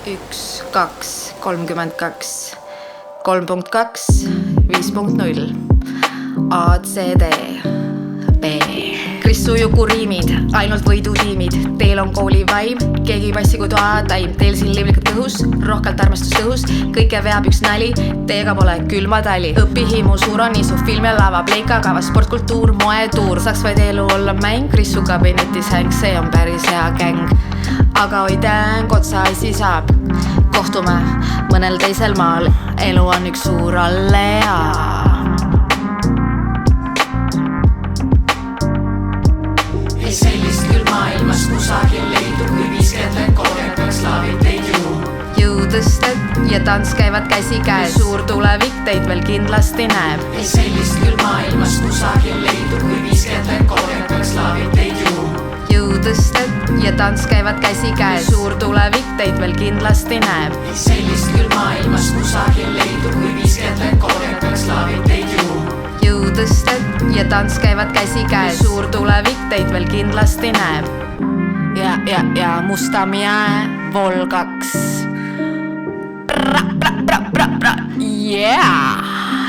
1, 2, 32, 3.2, 5.0, A, C, D, B. Krissu Juku riimid, ainult võidutiimid, teel on kooli vaim, keegi ei passi kui toataim, teel siin liblikud kõhus, rohkelt armastust õhus, kõike veab üks nali, teega pole külma tali. õpihimu suur on isu, film ja lava, pleikakava, sportkultuur, moetuur, saaks vaid elu olla mäng, Krissu kabinetis häng, see on päris hea gäng. aga oi täng, otsa asi saab, kohtume mõnel teisel maal, elu on üks suur allea. Ei sellist küll maailmas kusagil leidu, kui 50-30 peaks slaavid teid ju. jõudõsted ja tants käivad käsikäes, suur tulevik teid veel kindlasti näeb. Ei sellist küll maailmas kusagil leidu, kui 50-30 peaks slaavid teid ju. jõudõsted ja tants käivad käsikäes, suur tulevik teid veel kindlasti näeb. Ei sellist küll maailmas kusagil leidu, kui 50-30 peaks slaavid teid ju. jõudõsted ja tants käivad käsikäes, suur tulevik teid veel kindlasti näeb. ja Mustamäe Vol 2. Yeah!